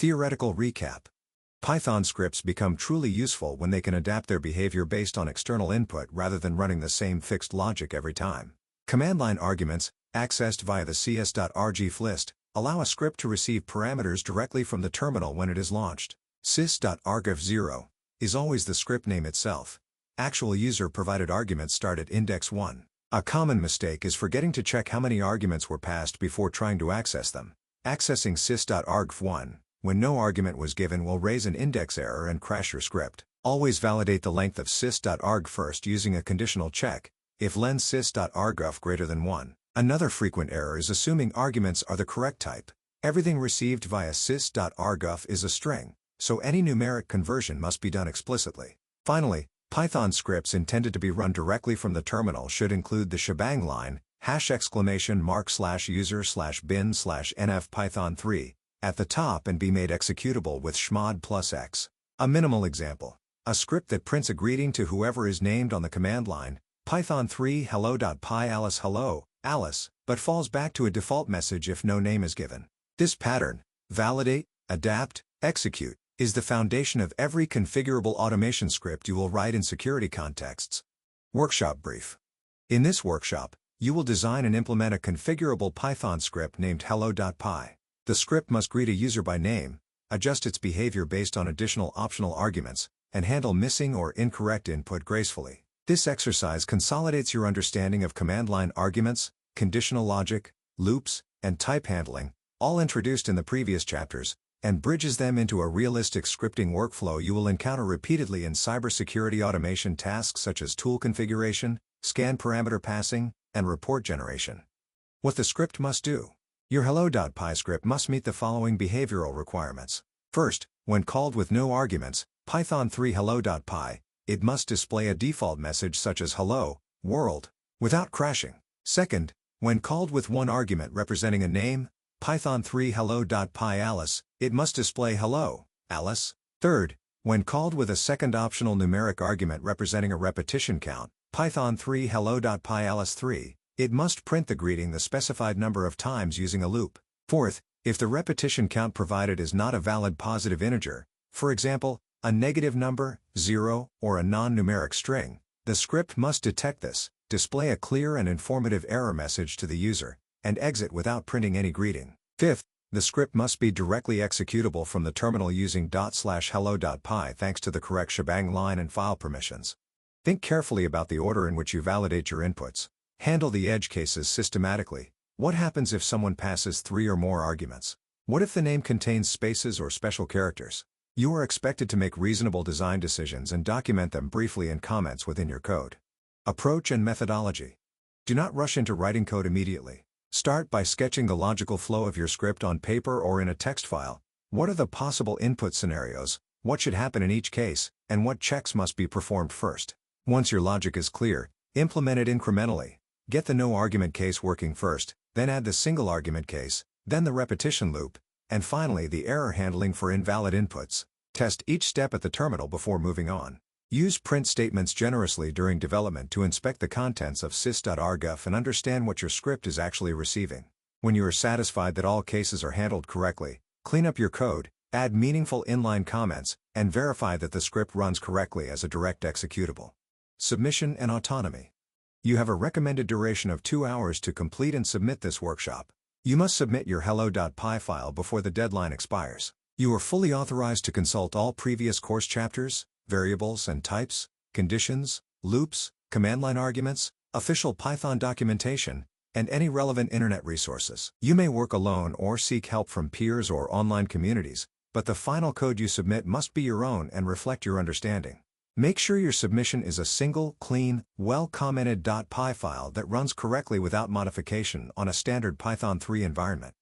Theoretical recap. Python scripts become truly useful when they can adapt their behavior based on external input rather than running the same fixed logic every time. Command line arguments, accessed via the sys.argv list, allow a script to receive parameters directly from the terminal when it is launched. sys.argv0 is always the script name itself. Actual user-provided arguments start at index 1. A common mistake is forgetting to check how many arguments were passed before trying to access them. Accessing sys.argv1 when no argument was given will raise an index error and crash your script. Always validate the length of sys.arg first using a conditional check, if len sys.argv greater than 1. Another frequent error is assuming arguments are the correct type. Everything received via sys.argv is a string, so any numeric conversion must be done explicitly. Finally, Python scripts intended to be run directly from the terminal should include the shebang line, #user/bin/nf-python3, at the top and be made executable with chmod +x. A minimal example. A script that prints a greeting to whoever is named on the command line, python3 hello.py Alice hello, Alice, but falls back to a default message if no name is given. This pattern, validate, adapt, execute, is the foundation of every configurable automation script you will write in security contexts. Workshop brief. In this workshop, you will design and implement a configurable Python script named hello.py. The script must greet a user by name, adjust its behavior based on additional optional arguments, and handle missing or incorrect input gracefully. This exercise consolidates your understanding of command line arguments, conditional logic, loops, and type handling, all introduced in the previous chapters, and bridges them into a realistic scripting workflow you will encounter repeatedly in cybersecurity automation tasks such as tool configuration, scan parameter passing, and report generation. What the script must do. Your hello.py script must meet the following behavioral requirements. First, when called with no arguments, python3 hello.py, it must display a default message such as hello, world, without crashing. Second, when called with one argument representing a name, python3 hello.py Alice, it must display hello, Alice. Third, when called with a second optional numeric argument representing a repetition count, python3 hello.py Alice3, it must print the greeting the specified number of times using a loop. Fourth, if the repetition count provided is not a valid positive integer, for example, a negative number, 0, or a non-numeric string, the script must detect this, display a clear and informative error message to the user, and exit without printing any greeting. Fifth, the script must be directly executable from the terminal using /hello.py thanks to the correct shebang line and file permissions. Think carefully about the order in which you validate your inputs. Handle the edge cases systematically. What happens if someone passes 3 or more arguments? What if the name contains spaces or special characters? You are expected to make reasonable design decisions and document them briefly in comments within your code. Approach and methodology. Do not rush into writing code immediately. Start by sketching the logical flow of your script on paper or in a text file. What are the possible input scenarios, what should happen in each case, and what checks must be performed first? Once your logic is clear, implement it incrementally. Get the no argument case working first, then add the single argument case, then the repetition loop, and finally the error handling for invalid inputs. Test each step at the terminal before moving on. Use print statements generously during development to inspect the contents of sys.argv and understand what your script is actually receiving. When you are satisfied that all cases are handled correctly, clean up your code, add meaningful inline comments, and verify that the script runs correctly as a direct executable. Submission and autonomy. You have a recommended duration of 2 hours to complete and submit this workshop. You must submit your hello.py file before the deadline expires. You are fully authorized to consult all previous course chapters, variables and types, conditions, loops, command line arguments, official Python documentation, and any relevant internet resources. You may work alone or seek help from peers or online communities, but the final code you submit must be your own and reflect your understanding. Make sure your submission is a single, clean, well-commented .py file that runs correctly without modification on a standard Python 3 environment.